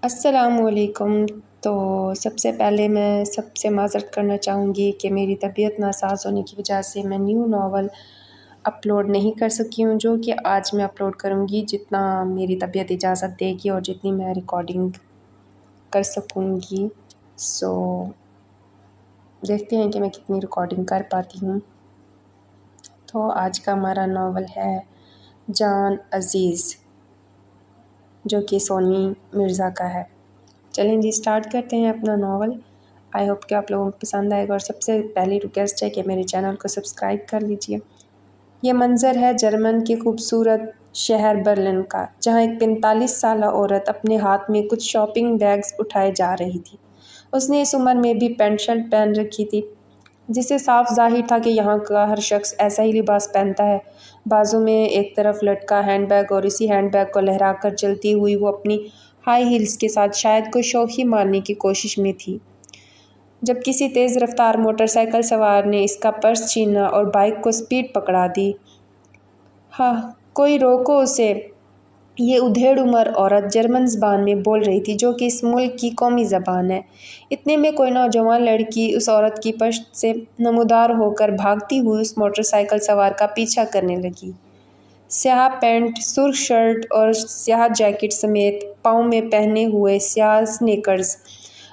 السلام علیکم۔ تو سب سے پہلے میں سب سے معذرت کرنا چاہوں گی کہ میری طبیعت ناساز ہونے کی وجہ سے میں نیو ناول اپلوڈ نہیں کر سکی ہوں، جو کہ آج میں اپلوڈ کروں گی جتنا میری طبیعت اجازت دے گی اور جتنی میں ریکارڈنگ کر سکوں گی۔ دیکھتے ہیں کہ میں کتنی ریکارڈنگ کر پاتی ہوں۔ تو آج کا ہمارا ناول ہے جان عزیز، جو کہ سونی مرزا کا ہے۔ چلیں جی اسٹارٹ کرتے ہیں اپنا ناول۔ آئی ہوپ کہ آپ لوگوں کو پسند آئے گا، اور سب سے پہلی ریکویسٹ ہے کہ میرے چینل کو سبسکرائب کر لیجئے۔ یہ منظر ہے جرمن کے خوبصورت شہر برلن کا، جہاں ایک 45 سالہ عورت اپنے ہاتھ میں کچھ شاپنگ بیگز اٹھائے جا رہی تھی۔ اس نے اس عمر میں بھی پینٹ شرٹ پہن رکھی تھی، جس سے صاف ظاہر تھا کہ یہاں کا ہر شخص ایسا ہی لباس پہنتا ہے۔ بازو میں ایک طرف لٹکا ہینڈ بیگ، اور اسی ہینڈ بیگ کو لہرا کر چلتی ہوئی وہ اپنی ہائی ہیلز کے ساتھ شاید کوئی شوخی مارنے کی کوشش میں تھی، جب کسی تیز رفتار موٹر سائیکل سوار نے اس کا پرس چھینا اور بائک کو سپیڈ پکڑا دی۔ ہاں، کوئی روکو اسے! یہ ادھیڑ عمر عورت جرمن زبان میں بول رہی تھی، جو کہ اس ملک کی قومی زبان ہے۔ اتنے میں کوئی نوجوان لڑکی اس عورت کی پشت سے نمودار ہو کر بھاگتی ہوئی اس موٹر سائیکل سوار کا پیچھا کرنے لگی۔ سیاہ پینٹ، سرخ شرٹ اور سیاہ جیکٹ سمیت پاؤں میں پہنے ہوئے سیاہ سنیکرز،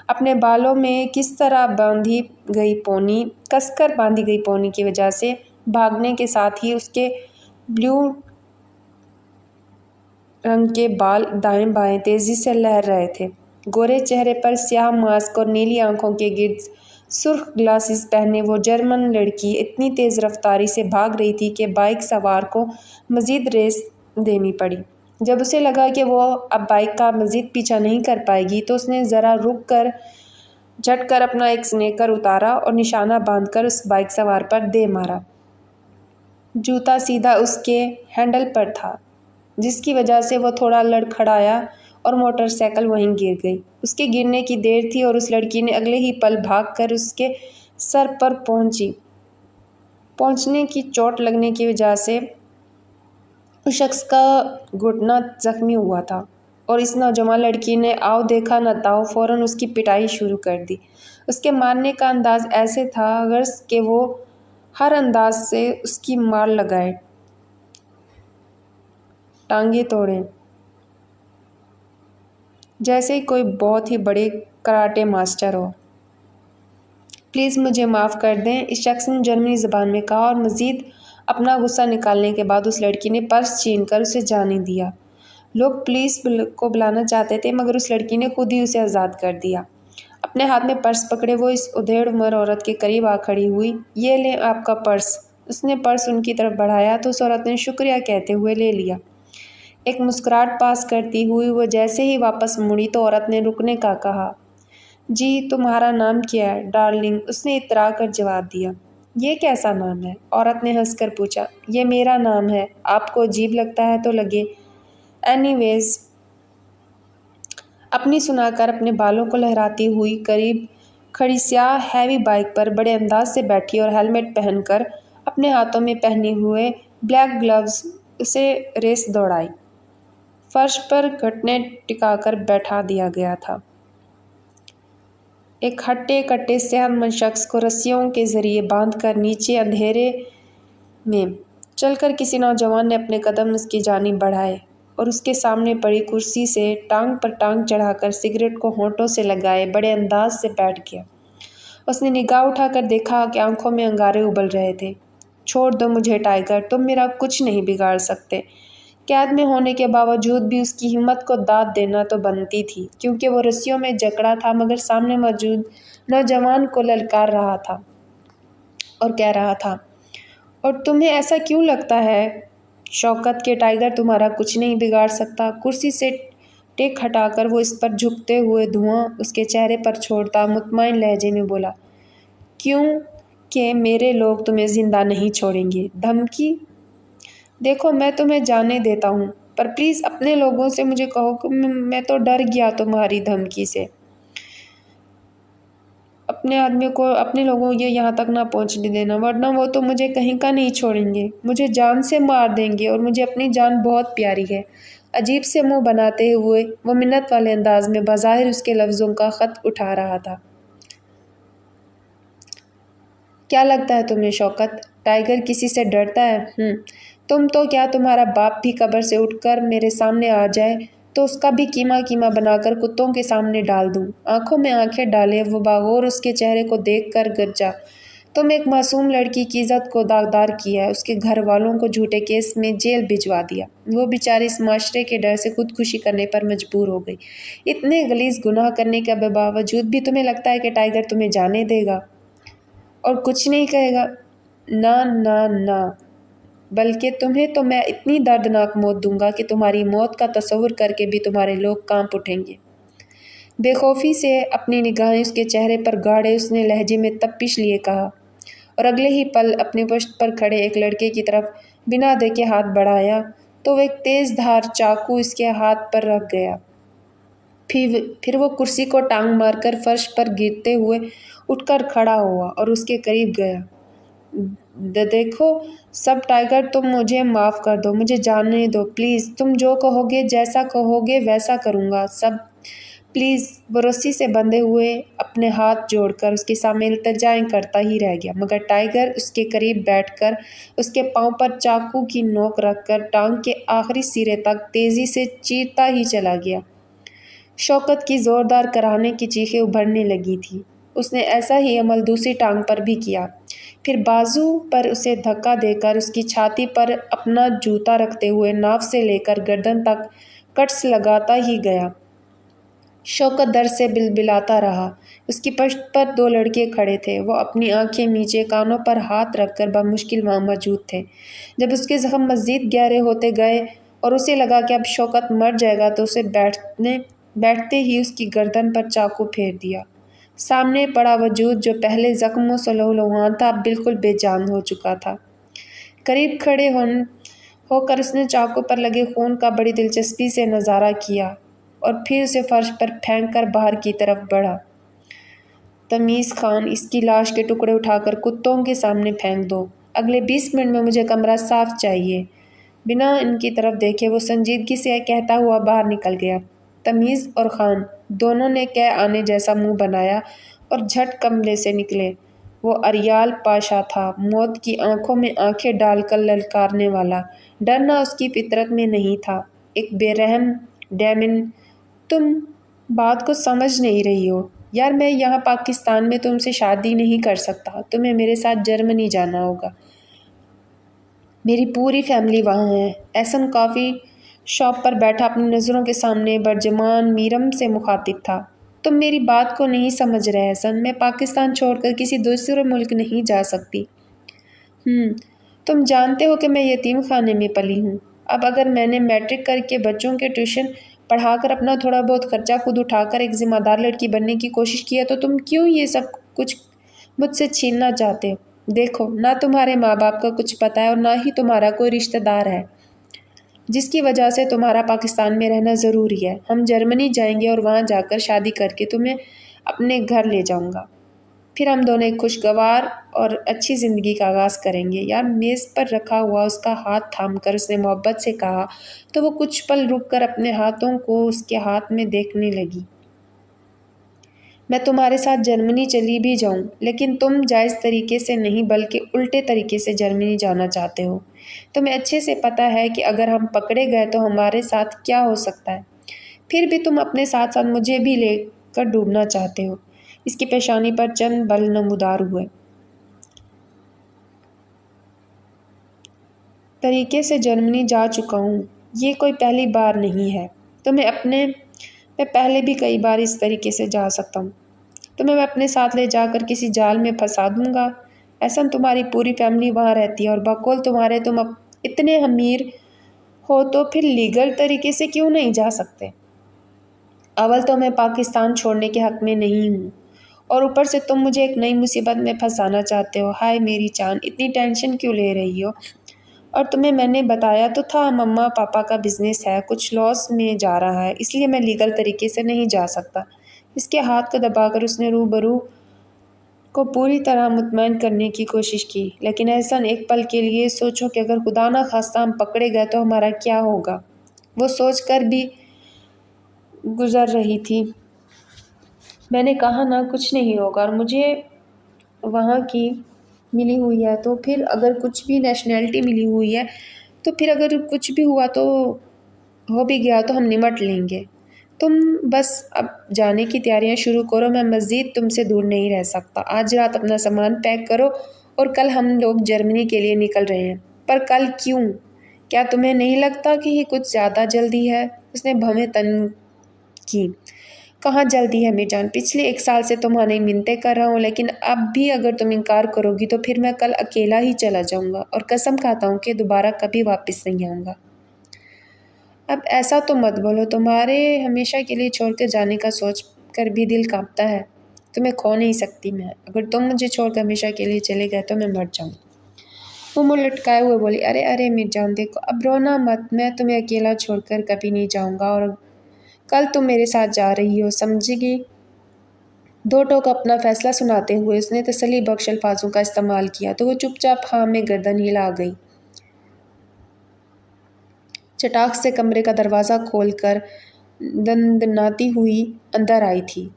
اپنے بالوں میں کس طرح کس کر باندھی گئی پونی کی وجہ سے بھاگنے کے ساتھ ہی اس کے بلیو رنگ کے بال دائیں بائیں تیزی سے لہر رہے تھے۔ گورے چہرے پر سیاہ ماسک اور نیلی آنکھوں کے گرد سرخ گلاسز پہنے وہ جرمن لڑکی اتنی تیز رفتاری سے بھاگ رہی تھی کہ بائک سوار کو مزید ریس دینی پڑی۔ جب اسے لگا کہ وہ اب بائک کا مزید پیچھا نہیں کر پائے گی، تو اس نے ذرا رک کر جھٹ کر اپنا ایک سنیکر اتارا اور نشانہ باندھ کر اس بائک سوار پر دے مارا۔ جوتا سیدھا اس کے ہینڈل پر تھا، جس کی وجہ سے وہ تھوڑا لڑکھڑایا اور موٹر سائیکل وہیں گر گئی۔ اس کے گرنے کی دیر تھی اور اس لڑکی نے اگلے ہی پل بھاگ کر اس کے سر پر پہنچنے کی چوٹ لگنے کی وجہ سے اس شخص کا گھٹنا زخمی ہوا تھا، اور اس نوجوان لڑکی نے آؤ دیکھا نہ تاؤ فوراً اس کی پٹائی شروع کر دی۔ اس کے مارنے کا انداز ایسے تھا غرض کہ وہ ہر انداز سے اس کی مار لگائے، ٹانگیں توڑے، جیسے کوئی بہت ہی بڑے کراٹے ماسٹر ہو۔ پلیز مجھے معاف کر دیں، اس شخص نے جرمنی زبان میں کہا، اور مزید اپنا غصہ نکالنے کے بعد اس لڑکی نے پرس چھین کر اسے جانے دیا۔ لوگ پولیس کو بلانا چاہتے تھے، مگر اس لڑکی نے خود ہی اسے آزاد کر دیا۔ اپنے ہاتھ میں پرس پکڑے وہ اس ادھیڑ عمر عورت کے قریب آ کھڑی ہوئی۔ یہ لیں آپ کا پرس۔ اس نے پرس ان کی طرف بڑھایا تو اس عورت نے شکریہ کہتے ہوئے لے لیا۔ ایک مسکراہٹ پاس کرتی ہوئی وہ جیسے ہی واپس مڑی تو عورت نے رکنے کا کہا۔ جی، تمہارا نام کیا ہے ڈارلنگ؟ اس نے اترا کر جواب دیا۔ یہ کیسا نام ہے؟ عورت نے ہنس کر پوچھا۔ یہ میرا نام ہے، آپ کو عجیب لگتا ہے تو لگے۔ اینی ویز، اپنی سنا کر اپنے بالوں کو لہراتی ہوئی قریب کھڑی سیاہ ہیوی بائک پر بڑے انداز سے بیٹھی اور ہیلمٹ پہن کر اپنے ہاتھوں میں پہنے ہوئے بلیک گلوز اسے ریس دوڑائی۔ فرش پر گھٹنے ٹکا کر بیٹھا دیا گیا تھا۔ ایک ہٹے کٹے صحت مند شخص کو رسیوں کے ذریعے باندھ کر نیچے اندھیرے میں چل کر کسی نوجوان نے اپنے قدم اس کی جانب بڑھائے اور اس کے سامنے پڑی کرسی سے ٹانگ پر ٹانگ چڑھا کر سگریٹ کو ہونٹوں سے لگائے بڑے انداز سے بیٹھ گیا۔ اس نے نگاہ اٹھا کر دیکھا کہ آنکھوں میں انگارے ابل رہے تھے۔ چھوڑ دو مجھے ٹائیگر، تم میرا کچھ نہیں بگاڑ سکتے۔ قید میں ہونے کے باوجود بھی اس کی ہمت کو داد دینا تو بنتی تھی، کیونکہ وہ رسیوں میں جکڑا تھا، مگر سامنے موجود نوجوان کو للکار رہا تھا اور کہہ رہا تھا، اور تمہیں ایسا کیوں لگتا ہے شوکت کہ ٹائیگر تمہارا کچھ نہیں بگاڑ سکتا؟ کرسی سے ٹیک ہٹا کر وہ اس پر جھکتے ہوئے دھواں اس کے چہرے پر چھوڑتا مطمئن لہجے میں بولا، کیوں کہ میرے لوگ تمہیں زندہ نہیں چھوڑیں گے۔ دھمکی؟ دیکھو میں تمہیں جانے دیتا ہوں، پر پلیز اپنے لوگوں سے مجھے کہو کہ میں تو ڈر گیا تمہاری دھمکی سے۔ اپنے لوگوں کو یہاں تک نہ پہنچنے دینا، ورنہ وہ تو مجھے کہیں کا نہیں چھوڑیں گے، مجھے جان سے مار دیں گے، اور مجھے اپنی جان بہت پیاری ہے۔ عجیب سے منہ بناتے ہوئے وہ منت والے انداز میں بظاہر اس کے لفظوں کا خط اٹھا رہا تھا۔ کیا لگتا ہے تمہیں شوکت؟ ٹائیگر کسی سے ڈرتا ہے؟ تم تو کیا تمہارا باپ بھی قبر سے اٹھ کر میرے سامنے آ جائے تو اس کا بھی کیما کیما بنا کر کتوں کے سامنے ڈال دوں۔ آنکھوں میں آنکھیں ڈالے وہ باغور اس کے چہرے کو دیکھ کر گرجا۔ تم ایک معصوم لڑکی کی عزت کو داغدار کیا ہے، اس کے گھر والوں کو جھوٹے کیس میں جیل بھجوا دیا، وہ بیچاری اس معاشرے کے ڈر سے خودکشی کرنے پر مجبور ہو گئی۔ اتنے غلیظ گناہ کرنے کے باوجود بھی تمہیں لگتا ہے کہ ٹائیگر تمہیں جانے دے گا اور کچھ نہیں کہے گا؟ نہ نہ نہ، بلکہ تمہیں تو میں اتنی دردناک موت دوں گا کہ تمہاری موت کا تصور کر کے بھی تمہارے لوگ کانپ اٹھیں گے۔ بے خوفی سے اپنی نگاہیں اس کے چہرے پر گاڑے اس نے لہجے میں تپش لیے کہا، اور اگلے ہی پل اپنے پشت پر کھڑے ایک لڑکے کی طرف بنا دیکھے ہاتھ بڑھایا تو وہ ایک تیز دھار چاقو اس کے ہاتھ پر رکھ گیا۔ پھر وہ کرسی کو ٹانگ مار کر فرش پر گرتے ہوئے اٹھ کر کھڑا ہوا اور اس کے قریب گیا۔ دیکھو سب ٹائیگر، تم مجھے معاف کر دو، مجھے جانے دو پلیز، تم جو کہو گے جیسا کہو گے ویسا کروں گا سب، پلیز۔ وہ رسی سے بندھے ہوئے اپنے ہاتھ جوڑ کر اس کے سامنے التجائیں کرتا ہی رہ گیا، مگر ٹائیگر اس کے قریب بیٹھ کر اس کے پاؤں پر چاقو کی نوک رکھ کر ٹانگ کے آخری سرے تک تیزی سے چیرتا ہی چلا گیا۔ شوکت کی زوردار کراہنے کی چیخیں ابھرنے لگی تھیں۔ اس نے ایسا ہی عمل دوسری ٹانگ پر بھی کیا، پھر بازو پر اسے دھکا دے کر اس کی چھاتی پر اپنا جوتا رکھتے ہوئے ناف سے لے کر گردن تک کٹس لگاتا ہی گیا۔ شوکت درد سے بلبلاتا رہا۔ اس کی پشت پر دو لڑکے کھڑے تھے، وہ اپنی آنکھیں نیچے کانوں پر ہاتھ رکھ کر بمشکل وہاں موجود تھے۔ جب اس کے زخم مزید گہرے ہوتے گئے اور اسے لگا کہ اب شوکت مر جائے گا تو اسے بیٹھتے ہی اس کی گردن پر چاقو پھیر دیا۔ سامنے پڑا وجود جو پہلے زخموں سے لہولہان تھا اب بالکل بے جان ہو چکا تھا۔ قریب کھڑے ہو کر اس نے چاقو پر لگے خون کا بڑی دلچسپی سے نظارہ کیا اور پھر اسے فرش پر پھینک کر باہر کی طرف بڑھا۔ تمیز خان، اس کی لاش کے ٹکڑے اٹھا کر کتوں کے سامنے پھینک دو، اگلے 20 منٹ میں مجھے کمرہ صاف چاہیے۔ بنا ان کی طرف دیکھے وہ سنجیدگی سے کہتا ہوا باہر نکل گیا۔ تمیز اور خان دونوں نے قے آنے جیسا منہ بنایا اور جھٹ کمرے سے نکلے۔ وہ اریال پاشا تھا، موت کی آنکھوں میں آنکھیں ڈال کر للکارنے والا۔ ڈرنا اس کی فطرت میں نہیں تھا۔ ایک بے رحم ڈیمن، تم بات کو سمجھ نہیں رہی ہو یار، میں یہاں پاکستان میں تم سے شادی نہیں کر سکتا، تمہیں میرے ساتھ جرمنی جانا ہوگا، میری پوری فیملی وہاں ہے۔ احسن کافی شاپ پر بیٹھا اپنی نظروں کے سامنے برجمان میرم سے مخاطب تھا۔ تم میری بات کو نہیں سمجھ رہے احسن، میں پاکستان چھوڑ کر کسی دوسرے ملک نہیں جا سکتی۔ تم جانتے ہو کہ میں یتیم خانے میں پلی ہوں، اب اگر میں نے میٹرک کر کے بچوں کے ٹیوشن پڑھا کر اپنا تھوڑا بہت خرچہ خود اٹھا کر ایک ذمہ دار لڑکی بننے کی کوشش کی ہے تو تم کیوں یہ سب کچھ مجھ سے چھیننا چاہتے ہو؟ دیکھو، نہ تمہارے ماں باپ کا کچھ پتہ ہے اور نہ ہی تمہارا کوئی رشتہ دار ہے جس کی وجہ سے تمہارا پاکستان میں رہنا ضروری ہے۔ ہم جرمنی جائیں گے اور وہاں جا کر شادی کر کے تمہیں اپنے گھر لے جاؤں گا، پھر ہم دونوں ایک خوشگوار اور اچھی زندگی کا آغاز کریں گے۔ یار، میز پر رکھا ہوا اس کا ہاتھ تھام کر اس نے محبت سے کہا تو وہ کچھ پل رک کر اپنے ہاتھوں کو اس کے ہاتھ میں دیکھنے لگی۔ میں تمہارے ساتھ جرمنی چلی بھی جاؤں، لیکن تم جائز طریقے سے نہیں بلکہ الٹے طریقے سے جرمنی جانا چاہتے ہو۔ تمہیں اچھے سے پتہ ہے کہ اگر ہم پکڑے گئے تو ہمارے ساتھ کیا ہو سکتا ہے، پھر بھی تم اپنے ساتھ ساتھ مجھے بھی لے کر ڈوبنا چاہتے ہو۔ اس کی پیشانی پر چند بل نمودار ہوئے۔ طریقے سے جرمنی جا چکا ہوں، یہ کوئی پہلی بار نہیں ہے۔ میں پہلے بھی کئی بار اس طریقے سے جا سکتا ہوں۔ تمہیں میں اپنے ساتھ لے جا کر کسی جال میں پھنسا دوں گا۔ احسن، تمہاری پوری فیملی وہاں رہتی ہے اور بقول تمہارے تم اتنے امیر ہو تو پھر لیگل طریقے سے کیوں نہیں جا سکتے؟ اول تو میں پاکستان چھوڑنے کے حق میں نہیں ہوں اور اوپر سے تم مجھے ایک نئی مصیبت میں پھنسانا چاہتے ہو۔ ہائے میری جان، اتنی ٹینشن کیوں لے رہی ہو؟ اور تمہیں میں نے بتایا تو تھا مما پاپا کا بزنس ہے، کچھ لاس میں جا رہا ہے، اس لیے میں لیگل طریقے سے نہیں جا سکتا۔ اس کے ہاتھ کو دبا کر اس نے روبرو کو پوری طرح مطمئن کرنے کی کوشش کی۔ لیکن احسن، ایک پل کے لیے سوچو کہ اگر خدا نخواستہ ہم پکڑے گئے تو ہمارا کیا ہوگا؟ وہ سوچ کر بھی گزر رہی تھی۔ میں نے کہا نا کچھ نہیں ہوگا، اور مجھے وہاں کی ملی ہوئی ہے، تو پھر اگر کچھ بھی نیشنلٹی ملی ہوئی ہے تو پھر اگر کچھ بھی ہوا تو ہو بھی گیا تو ہم نمٹ لیں گے۔ تم بس اب جانے کی تیاریاں شروع کرو، میں مزید تم سے دور نہیں رہ سکتا۔ آج رات اپنا سامان پیک کرو اور کل ہم لوگ جرمنی کے لیے نکل رہے ہیں۔ پر کل کیوں؟ کیا تمہیں نہیں لگتا کہ یہ کچھ زیادہ جلدی ہے؟ اس نے بھویں تن کی۔ کہاں جلدی ہے میجان، پچھلے 1 سال سے تمہاری منتیں کر رہا ہوں، لیکن اب بھی اگر تم انکار کرو گی تو پھر میں کل اکیلا ہی چلا جاؤں گا، اور قسم کھاتا ہوں کہ دوبارہ کبھی واپس نہیں آؤں گا۔ اب ایسا تو مت بولو، تمہارے ہمیشہ کے لیے چھوڑ کر جانے کا سوچ کر بھی دل کانپتا ہے۔ تمہیں کھو نہیں سکتی میں، اگر تم مجھے چھوڑ کر ہمیشہ کے لیے چلے گئے تو میں مر جاؤں۔ وہ منہ لٹکائے ہوئے بولی، ارے ارے میرجان دیکھو، اب رونا مت، میں تمہیں اکیلا چھوڑ کر کبھی نہیں جاؤں گا، اور کل تم میرے ساتھ جا رہی ہو، سمجھ گی؟ 2 ٹوک اپنا فیصلہ سناتے ہوئے اس نے تسلی بخش الفاظوں کا استعمال کیا تو وہ چپ چاپ ہاں میں گردن ہلا گئی۔ چٹاک سے کمرے کا دروازہ کھول کر دندناتی ہوئی اندر آئی تھی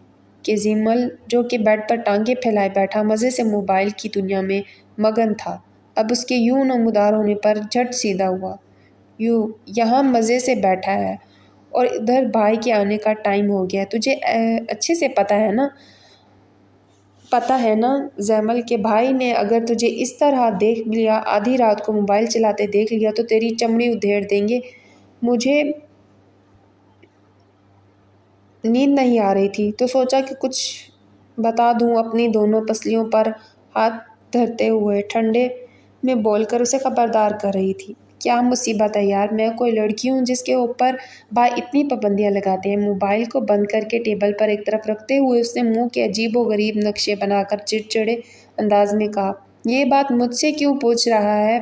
کہ زیمل، جو کہ بیڈ پر ٹانگیں پھیلائے بیٹھا مزے سے موبائل کی دنیا میں مگن تھا، اب اس کے یوں نمودار ہونے پر جھٹ سیدھا ہوا۔ یہاں مزے سے بیٹھا ہے اور ادھر بھائی کے آنے کا ٹائم ہو گیا ہے، تجھے اچھے سے پتہ ہے نا زیمل کے بھائی نے اگر تجھے اس طرح دیکھ لیا، آدھی رات کو موبائل چلاتے دیکھ لیا تو تیری چمڑی ادھیڑ دیں گے۔ مجھے نیند نہیں آ رہی تھی تو سوچا کہ کچھ بتا دوں، اپنی دونوں پسلیوں پر ہاتھ دھرتے ہوئے ٹھنڈے میں بول کر اسے خبردار کر رہی تھی۔ کیا مصیبت ہے یار، میں کوئی لڑکی ہوں جس کے اوپر بھائی اتنی پابندیاں لگاتے ہیں؟ موبائل کو بند کر کے ٹیبل پر ایک طرف رکھتے ہوئے اس نے منہ کے عجیب و غریب نقشے بنا کر چڑچڑے انداز میں کہا، یہ بات مجھ سے کیوں پوچھ رہا ہے؟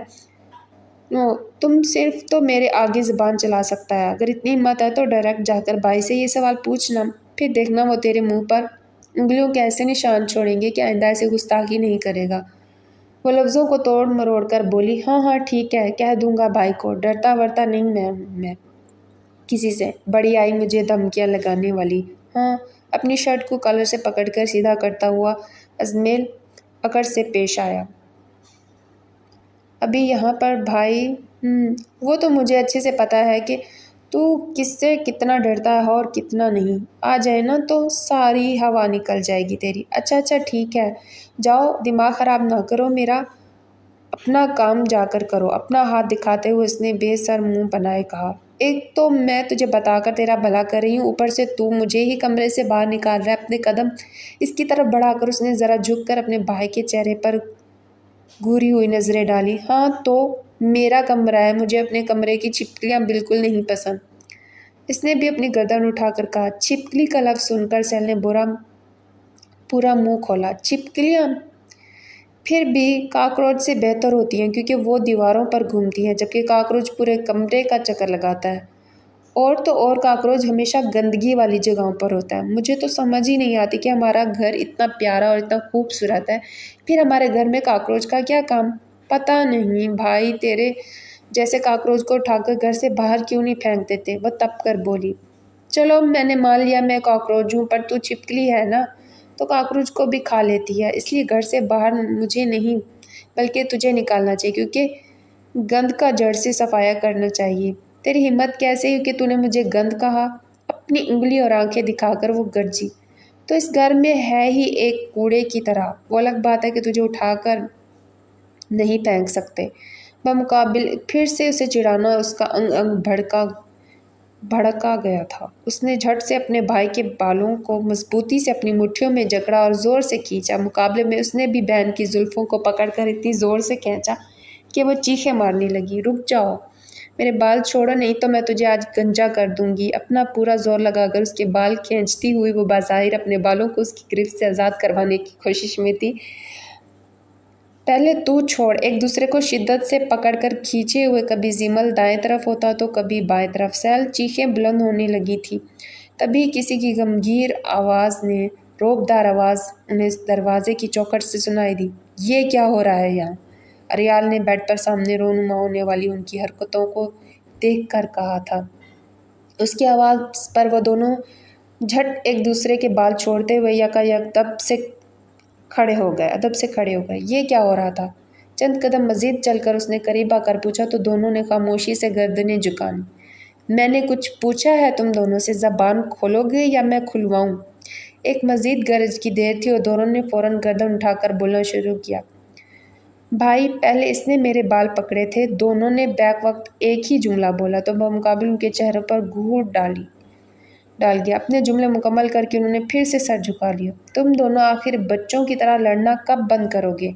تم صرف تو میرے آگے زبان چلا سکتا ہے، اگر اتنی ہمت ہے تو ڈائریکٹ جا کر بھائی سے یہ سوال پوچھنا، پھر دیکھنا وہ تیرے منہ پر انگلیوں کے ایسے نشان چھوڑیں گے کہ آئندہ ایسے گستاخی نہیں کرے گا۔ وہ لفظوں کو توڑ مروڑ کر بولی، ہاں ہاں ٹھیک ہے، کہہ دوں گا بھائی کو، ڈرتا ورتا نہیں میں کسی سے، بڑی آئی مجھے دھمکیاں لگانے والی۔ ہاں، اپنی شرٹ کو کالر سے پکڑ کر سیدھا کرتا ہوا ازمیل اکڑ سے پیش آیا۔ ابھی یہاں پر بھائی، وہ تو مجھے اچھے سے پتہ ہے کہ تو کس سے کتنا ڈرتا ہے اور کتنا نہیں، آ جائے نا تو ساری ہوا نکل جائے گی تیری۔ اچھا ٹھیک ہے، جاؤ، دماغ خراب نہ کرو میرا، اپنا کام جا کر کرو، اپنا ہاتھ دکھاتے ہوئے اس نے بے سر منہ بنائے کہا۔ ایک تو میں تجھے بتا کر تیرا بھلا کر رہی ہوں، اوپر سے تو مجھے ہی کمرے سے باہر نکال رہا ہے۔ اپنے قدم اس کی طرف بڑھا کر اس نے ذرا جھک کر اپنے بھائی کے چہرے پر گھوری ہوئی نظریں ڈالی۔ ہاں تو میرا کمرہ ہے، مجھے اپنے کمرے کی چھپکلیاں بالکل نہیں پسند۔ اس نے بھی اپنی گردن اٹھا کر کہا۔ چھپکلی کا لفظ سن کر سہیل نے پورا منہ کھولا۔ چھپکلیاں پھر بھی کاکروچ سے بہتر ہوتی ہیں، کیونکہ وہ دیواروں پر گھومتی ہیں، جبکہ کاکروچ پورے کمرے کا چکر لگاتا ہے، اور تو اور کاکروچ ہمیشہ گندگی والی جگہوں پر ہوتا ہے۔ مجھے تو سمجھ ہی نہیں آتی کہ ہمارا گھر اتنا پیارا اور اتنا خوبصورت ہے، پھر ہمارے گھر میں کاکروچ کا کیا کام؟ پتہ نہیں بھائی تیرے جیسے کاکروچ کو اٹھا کر گھر سے باہر کیوں نہیں پھینک دیتے؟ وہ تپ کر بولی۔ چلو میں نے مان لیا میں کاکروچ ہوں، پر تو چھپکلی ہے نا، تو کاکروچ کو بھی کھا لیتی ہے، اس لیے گھر سے باہر مجھے نہیں بلکہ تجھے نکالنا چاہیے، کیونکہ گند کا جڑ سے صفایا کرنا چاہیے۔ تیری ہمت کیسے ہوئی کہ تو نے مجھے گند کہا؟ اپنی انگلی اور آنکھیں دکھا کر وہ گرجی۔ تو اس گھر میں ہے ہی ایک کوڑے کی طرح، وہ الگ بات ہے کہ تجھے اٹھا کر نہیں پھینک سکتے۔ بمقابل پھر سے اسے چڑھانا اس کا انگ انگ بھڑکا گیا تھا۔ اس نے جھٹ سے اپنے بھائی کے بالوں کو مضبوطی سے اپنی مٹھیوں میں جکڑا اور زور سے کھینچا۔ مقابلے میں اس نے بھی بہن کی زلفوں کو پکڑ کر اتنی زور سے کھینچا کہ وہ چیخیں مارنے لگی۔ رک جاؤ، میرے بال چھوڑو، نہیں تو میں تجھے آج گنجا کر دوں گی۔ اپنا پورا زور لگا کر اس کے بال کھینچتی ہوئی وہ بظاہر اپنے بالوں کو اس کی گرفت سے آزاد کروانے کی کوشش میں تھی۔ پہلے تو چھوڑ۔ ایک دوسرے کو شدت سے پکڑ کر کھینچے ہوئے کبھی زیمل دائیں طرف ہوتا تو کبھی بائیں طرف۔ سہیل چیخیں بلند ہونے لگی تھی۔ تبھی کسی کی گمگیر آواز نے رعبدار آواز انہیں دروازے کی چوکھٹ سے سنائی دی۔ یہ کیا ہو رہا ہے یہاں؟ اریال نے بیڈ پر سامنے رونما ہونے والی ان کی حرکتوں کو دیکھ کر کہا تھا۔ اس کی آواز پر وہ دونوں جھٹ ایک دوسرے کے بال چھوڑتے ہوئے یکایک ادب سے کھڑے ہو گئے۔ یہ کیا ہو رہا تھا؟ چند قدم مزید چل کر اس نے قریب آ کر پوچھا تو دونوں نے خاموشی سے گردنیں جھکائیں۔ میں نے کچھ پوچھا ہے تم دونوں سے، زبان کھولو گے یا میں کھلواؤں؟ ایک مزید گرج کی دیر تھی اور دونوں نے فوراً گردن اٹھا کر بولنا شروع کیا۔ بھائی، پہلے اس نے میرے بال پکڑے تھے۔ دونوں نے بیک وقت ایک ہی جملہ بولا تو بمقابل ان کے چہروں پر گھونٹ ڈال گیا۔ اپنے جملے مکمل کر کے انہوں نے پھر سے سر جھکا لیا۔ تم دونوں آخر بچوں کی طرح لڑنا کب بند کرو گے؟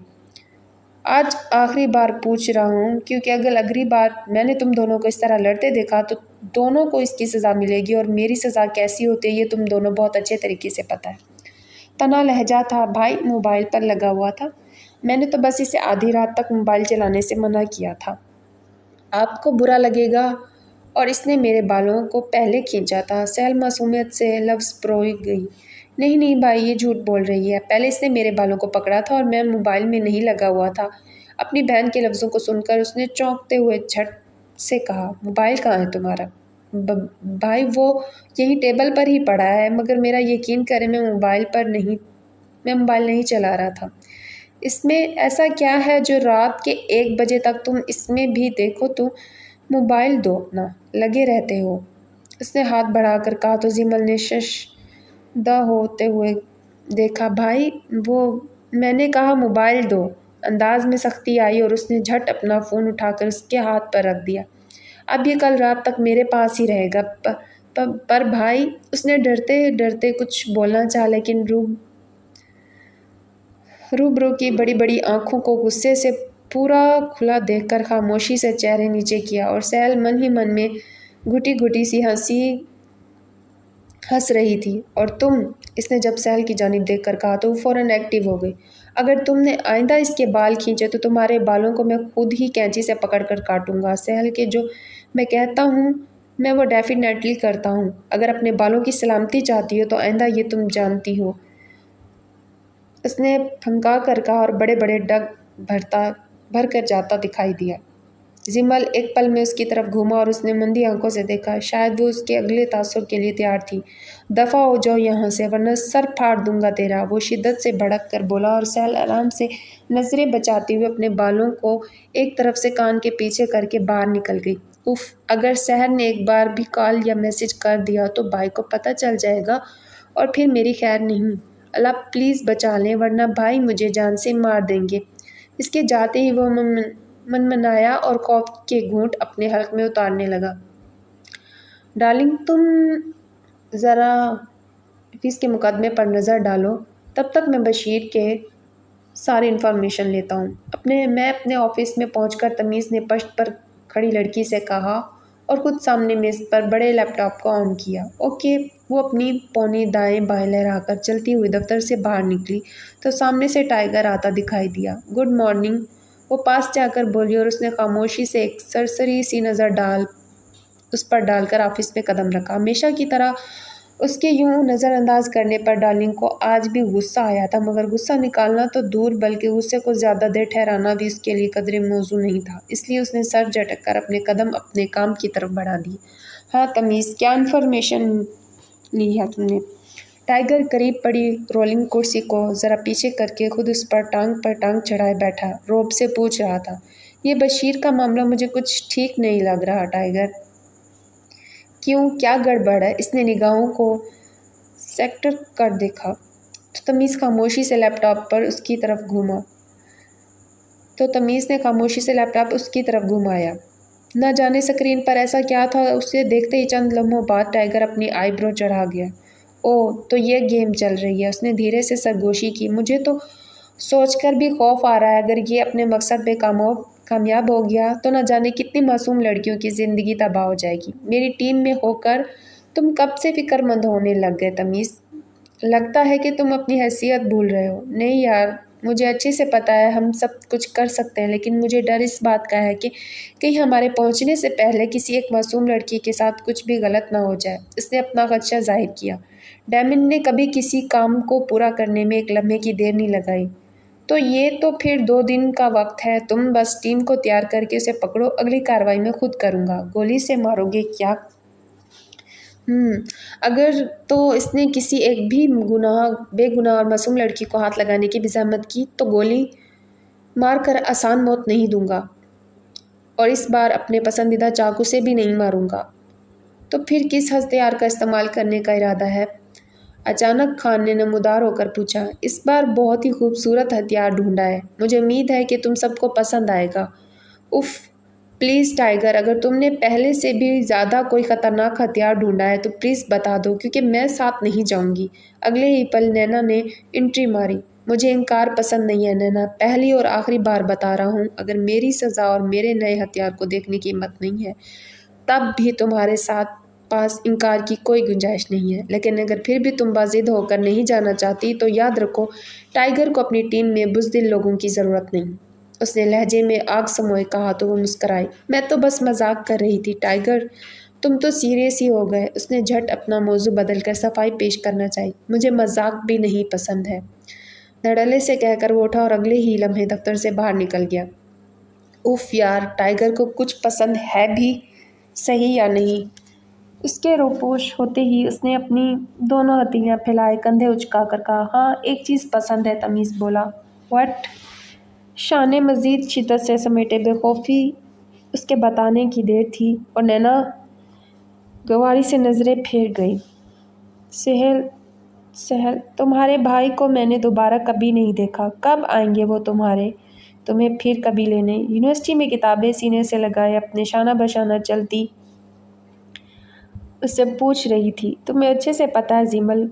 آج آخری بار پوچھ رہا ہوں، کیونکہ اگر اگلی بار میں نے تم دونوں کو اس طرح لڑتے دیکھا تو دونوں کو اس کی سزا ملے گی، اور میری سزا کیسی ہوتی ہے یہ تم دونوں بہت اچھے طریقے سے پتہ ہے۔ تنا لہجہ تھا۔ بھائی موبائل پر لگا ہوا تھا، میں نے تو بس اسے آدھی رات تک موبائل چلانے سے منع کیا تھا۔ آپ کو برا لگے گا، اور اس نے میرے بالوں کو پہلے کھینچا تھا۔ سہل معصومیت سے لفظ پروئی گئی۔ نہیں بھائی، یہ جھوٹ بول رہی ہے، پہلے اس نے میرے بالوں کو پکڑا تھا اور میں موبائل میں نہیں لگا ہوا تھا۔ اپنی بہن کے لفظوں کو سن کر اس نے چونکتے ہوئے جھٹ سے کہا، موبائل کہاں ہے تمہارا؟ بھائی وہ یہیں ٹیبل پر ہی پڑا ہے، مگر میرا یقین کریں میں موبائل نہیں چلا رہا تھا۔ اس میں ایسا کیا ہے جو رات کے 1 بجے تک تم اس میں بھی دیکھو تو موبائل دو اپنا، لگے رہتے ہو؟ اس نے ہاتھ بڑھا کر کہا تو زمل نے ششدر ہوتے ہوئے دیکھا۔ بھائی وہ میں نے کہا موبائل دو۔ انداز میں سختی آئی اور اس نے جھٹ اپنا فون اٹھا کر اس کے ہاتھ پر رکھ دیا۔ اب یہ کل رات تک میرے پاس ہی رہے گا۔ پر بھائی، اس نے ڈرتے ڈرتے کچھ بولنا چاہا لیکن روبرو کی بڑی بڑی آنکھوں کو غصے سے پورا کھلا دیکھ کر خاموشی سے چہرے نیچے کیا، اور سہل من ہی من میں گھٹی گھٹی سی ہنس رہی تھی۔ اور تم، اس نے جب سہل کی جانب دیکھ کر کہا تو وہ فوراً ایکٹیو ہو گئی، اگر تم نے آئندہ اس کے بال کھینچے تو تمہارے بالوں کو میں خود ہی کینچی سے پکڑ کر کاٹوں گا۔ سہل کے جو میں کہتا ہوں میں وہ ڈیفینیٹلی کرتا ہوں۔ اگر اپنے بالوں کی سلامتی چاہتی ہو تو آئندہ یہ تم جانتی ہو، اس نے پھنکا کر کہا اور بڑے بڑے ڈگ بھر کر جاتا دکھائی دیا۔ زمل ایک پل میں اس کی طرف گھوما اور اس نے مندی آنکھوں سے دیکھا، شاید وہ اس کے اگلے تاثر کے لیے تیار تھی۔ دفع ہو جاؤ یہاں سے ورنہ سر پھاڑ دوں گا تیرا، وہ شدت سے بھڑک کر بولا، اور سہل آرام سے نظریں بچاتے ہوئے اپنے بالوں کو ایک طرف سے کان کے پیچھے کر کے باہر نکل گئی۔ اف، اگر سحر نے ایک بار بھی کال یا میسج کر دیا تو بھائی کو پتہ چل جائے گا اور پھر میری خیر نہیں۔ اللہ پلیز بچا لیں ورنہ بھائی مجھے جان سے مار دیں گے۔ اس کے جاتے ہی وہ منمنایا اور خوف کے گھونٹ اپنے حلق میں اتارنے لگا۔ ڈارلنگ تم ذرا آفس کے مقدمے پر نظر ڈالو، تب تک میں بشیر کے ساری انفارمیشن لیتا ہوں۔ میں اپنے آفس میں پہنچ کر تمیز نے پشت پر کھڑی لڑکی سے کہا اور خود سامنے میز پر بڑے لیپ ٹاپ کو آن کیا۔ اوکے۔ وہ اپنی پونی دائیں بائیں لہرا کر چلتی ہوئی دفتر سے باہر نکلی تو سامنے سے ٹائیگر آتا دکھائی دیا۔ گڈ مارننگ، وہ پاس جا کر بولی، اور اس نے خاموشی سے ایک سرسری سی نظر اس پر ڈال کر آفس میں قدم رکھا۔ ہمیشہ کی طرح اس کے یوں نظر انداز کرنے پر ڈارلنگ کو آج بھی غصہ آیا تھا، مگر غصہ نکالنا تو دور بلکہ غصے کو زیادہ دیر ٹھہرانا بھی اس کے لیے قدرے موزوں نہیں تھا، اس لیے اس نے سر جھٹک کر اپنے قدم اپنے کام کی طرف بڑھا دیے۔ ہاں تمیز، کیا انفارمیشن لی ہے تم نے؟ ٹائیگر قریب پڑی رولنگ کرسی کو ذرا پیچھے کر کے خود اس پر ٹانگ چڑھائے بیٹھا رعب سے پوچھ رہا تھا۔ یہ بشیر کا معاملہ مجھے کچھ ٹھیک نہیں لگ رہا ٹائیگر۔ کیوں، کیا گڑبڑ ہے؟ اس نے نگاہوں کو سیکٹر کر دیکھا تو تمیز خاموشی سے لیپ ٹاپ اس کی طرف گھمایا۔ نہ جانے اسکرین پر ایسا کیا تھا، اسے دیکھتے ہی چند لمحوں بعد ٹائیگر اپنی آئی برو چڑھا گیا۔ اوہ، تو یہ گیم چل رہی ہے، اس نے دھیرے سے سرگوشی کی۔ مجھے تو سوچ کر بھی خوف آ رہا ہے، اگر یہ اپنے مقصد میں کامیاب ہو گیا تو نہ جانے کتنی معصوم لڑکیوں کی زندگی تباہ ہو جائے گی۔ میری ٹیم میں ہو کر تم کب سے فکر مند ہونے لگ گئے تمیز؟ لگتا ہے کہ تم اپنی حیثیت بھول رہے ہو۔ نہیں یار، مجھے اچھے سے پتہ ہے ہم سب کچھ کر سکتے ہیں، لیکن مجھے ڈر اس بات کا ہے کہ کہیں ہمارے پہنچنے سے پہلے کسی ایک معصوم لڑکی کے ساتھ کچھ بھی غلط نہ ہو جائے۔ اس نے اپنا خدشہ ظاہر کیا۔ ڈیمن نے کبھی کسی کام کو پورا کرنے میں ایک لمحے کی دیر نہیں لگائی، تو یہ تو پھر 2 دن کا وقت ہے۔ تم بس ٹیم کو تیار کر کے اسے پکڑو، اگلی کارروائی میں خود کروں گا۔ گولی سے مارو گے کیا؟ اگر تو اس نے کسی ایک بھی بے گناہ اور معصوم لڑکی کو ہاتھ لگانے کی بھی زحمت کی تو گولی مار کر آسان موت نہیں دوں گا، اور اس بار اپنے پسندیدہ چاقو سے بھی نہیں ماروں گا۔ تو پھر کس ہتھیار کا استعمال کرنے کا ارادہ ہے؟ اچانک خان نے نمودار ہو کر پوچھا۔ اس بار بہت ہی خوبصورت ہتھیار ڈھونڈا ہے، مجھے امید ہے کہ تم سب کو پسند آئے گا۔ اف پلیز ٹائیگر، اگر تم نے پہلے سے بھی زیادہ کوئی خطرناک ہتھیار ڈھونڈا ہے تو پلیز بتا دو، کیونکہ میں ساتھ نہیں جاؤں گی۔ اگلے ہی پل نینا نے انٹری ماری۔ مجھے انکار پسند نہیں ہے نینا، پہلی اور آخری بار بتا رہا ہوں، اگر میری سزا اور میرے نئے ہتھیار کو دیکھنے کی ہمت نہیں ہے تب بھی تمہارے ساتھ پاس انکار کی کوئی گنجائش نہیں ہے، لیکن اگر پھر بھی تم باضد ہو کر نہیں جانا چاہتی تو یاد رکھو ٹائیگر کو اپنی ٹیم میں بزدل لوگوں کی ضرورت نہیں۔ اس نے لہجے میں آگ سموئے کہا تو وہ مسکرائی۔ میں تو بس مذاق کر رہی تھی ٹائیگر، تم تو سیریس ہی ہو گئے۔ اس نے جھٹ اپنا موضوع بدل کر صفائی پیش کرنا چاہی۔ مجھے مذاق بھی نہیں پسند ہے، دھڑلے سے کہہ کر وہ اٹھا اور اگلے ہی لمحے دفتر سے باہر نکل گیا۔ اف یار، ٹائیگر کو کچھ پسند ہے بھی صحیح یا نہیں؟ اس کے روپوش ہوتے ہی اس نے اپنی دونوں ہتھیلیاں پھیلائے، کندھے اچکا کر کہا، ہاں ایک چیز پسند ہے۔ تمیز بولا، وٹ؟ شانے مزید شدت سے سمیٹے، بے خوفی اس کے بتانے کی دیر تھی اور نینا گواری سے نظریں پھیر گئی۔ سہل، تمہارے بھائی کو میں نے دوبارہ کبھی نہیں دیکھا، کب آئیں گے وہ تمہیں پھر کبھی لینے؟ یونیورسٹی میں کتابیں سینے سے لگائے اپنے شانہ بشانہ چلتی اس سے پوچھ رہی تھی۔ تمہیں اچھے سے پتہ ہے زیمل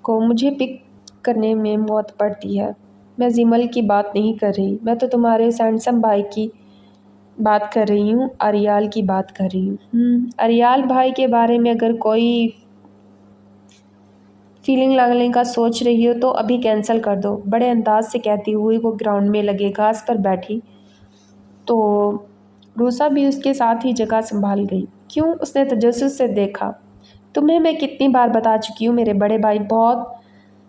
کو مجھے پک کرنے میں موت پڑتی ہے۔ میں زیمل کی بات نہیں کر رہی، میں تو تمہارے اس ہینڈسم بھائی کی بات کر رہی ہوں، اریال کی بات کر رہی ہوں۔ اریال بھائی کے بارے میں اگر کوئی فیلنگ لانے کا سوچ رہی ہو تو ابھی کینسل کر دو، بڑے انداز سے کہتی ہوئی وہ گراؤنڈ میں لگے گھاس پر بیٹھی تو روسا بھی اس کے ساتھ ہی جگہ سنبھال گئی۔ کیوں؟ اس نے تجسس سے دیکھا۔ تمہیں میں کتنی بار بتا چکی ہوں، میرے بڑے بھائی بہت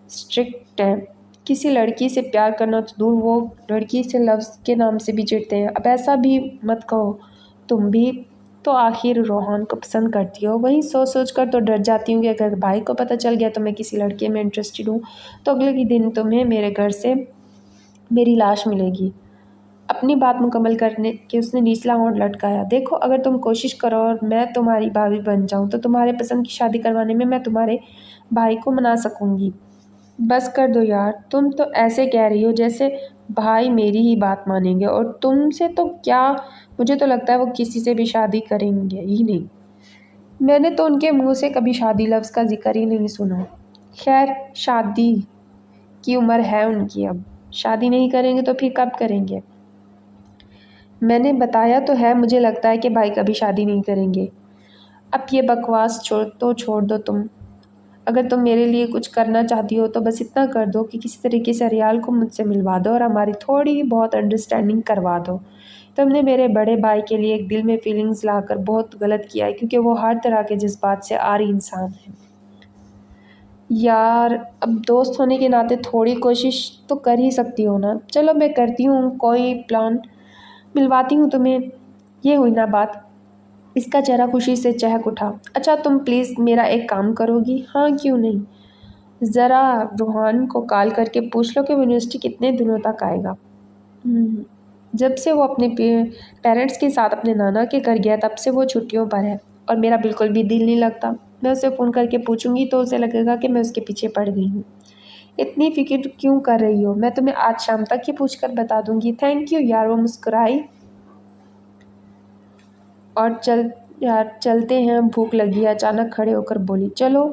اسٹرکٹ ہیں، کسی لڑکی سے پیار کرنا تو دور، وہ لڑکی سے لفظ کے نام سے بھی چڑھتے ہیں۔ اب ایسا بھی مت کہو، تم بھی تو آخر روحان کو پسند کرتی ہو۔ وہیں سوچ سوچ کر تو ڈر جاتی ہوں کہ اگر بھائی کو پتہ چل گیا تو میں کسی لڑکے میں انٹرسٹڈ ہوں تو اگلے ہی دن تمہیں میرے گھر سے میری لاش ملے گی۔ اپنی بات مکمل کرنے کے اس نے نچلا ہونٹ لٹکایا۔ دیکھو، اگر تم کوشش کرو اور میں تمہاری بھابھی بن جاؤں تو تمہارے پسند کی شادی کروانے میں تمہارے بھائی کو منا سکوں گی۔ بس کر دو یار، تم تو ایسے کہہ رہی ہو جیسے بھائی میری ہی بات مانیں گے، اور تم سے تو کیا، مجھے تو لگتا ہے وہ کسی سے بھی شادی کریں گے ہی نہیں۔ میں نے تو ان کے منہ سے کبھی شادی لفظ کا ذکر ہی نہیں سنا۔ خیر، شادی کی عمر ہے ان کی، اب شادی نہیں کریں گے تو پھر کب کریں گے؟ میں نے بتایا تو ہے، مجھے لگتا ہے کہ بھائی کبھی شادی نہیں کریں گے۔ اب یہ بکواس چھوڑ دو تم۔ اگر تم میرے لیے کچھ کرنا چاہتی ہو تو بس اتنا کر دو کہ کسی طریقے سے اریال کو مجھ سے ملوا دو اور ہماری تھوڑی بہت انڈرسٹینڈنگ کروا دو۔ تم نے میرے بڑے بھائی کے لیے ایک دل میں فیلنگز لا کر بہت غلط کیا ہے، کیونکہ وہ ہر طرح کے جذبات سے عاری انسان ہے۔ یار، اب دوست ہونے کے ناطے تھوڑی کوشش تو کر ہی سکتی ہو نا۔ چلو میں کرتی ہوں کوئی پلان، ملواتی ہوں تمہیں۔ یہ ہوئی نا بات۔ اس کا چہرہ خوشی سے چہک اٹھا۔ اچھا، تم پلیز میرا ایک کام کرو گی؟ ہاں، کیوں نہیں؟ ذرا روحان کو کال کر کے پوچھ لو کہ وہ یونیورسٹی کتنے دنوں تک آئے گا۔ جب سے وہ اپنے پیرنٹس کے ساتھ اپنے نانا کے گھر گیا تب سے وہ چھٹیوں پر ہے، اور میرا بالکل بھی دل نہیں لگتا۔ میں اسے فون کر کے پوچھوں گی تو اسے لگے گا کہ میں اس کے پیچھے پڑ گئی ہوں۔ اتنی فکر کیوں کر رہی ہو؟ میں تمہیں آج شام تک ہی پوچھ کر بتا دوں گی۔ تھینک یو یار، وہ مسکرائی اور چلتے ہیں، بھوک لگی ہے۔ اچانک کھڑے ہو کر بولی، چلو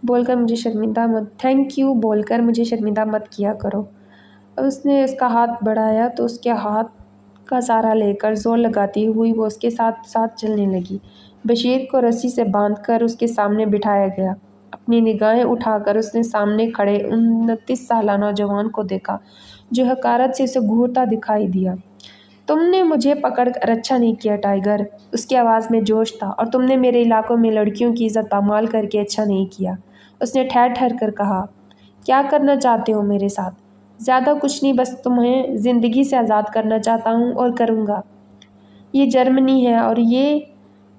بول کر مجھے شرمندہ مت، تھینک یو بول کر مجھے شرمندہ مت کیا کرو۔ اب اس نے اس کا ہاتھ بڑھایا تو اس کے ہاتھ کا سہارا لے کر زور لگاتی ہوئی وہ اس کے ساتھ ساتھ چلنے لگی۔ بشیر کو رسی سے باندھ کر اس کے سامنے بٹھایا گیا۔ اپنی نگاہیں اٹھا کر اس نے سامنے کھڑے 29 سالہ نوجوان کو دیکھا جو حقارت سے اسے گھورتا دکھائی دیا۔ تم نے مجھے پکڑ کر اچھا نہیں کیا ٹائیگر، اس کی آواز میں جوش تھا، اور تم نے میرے علاقوں میں لڑکیوں کی عزت پامال کر کے اچھا نہیں کیا۔ اس نے ٹھہر ٹھہر کر کہا، کیا کرنا چاہتے ہو میرے ساتھ؟ زیادہ کچھ نہیں، بس تمہیں زندگی سے آزاد کرنا چاہتا ہوں اور کروں گا۔ یہ جرمنی ہے اور یہ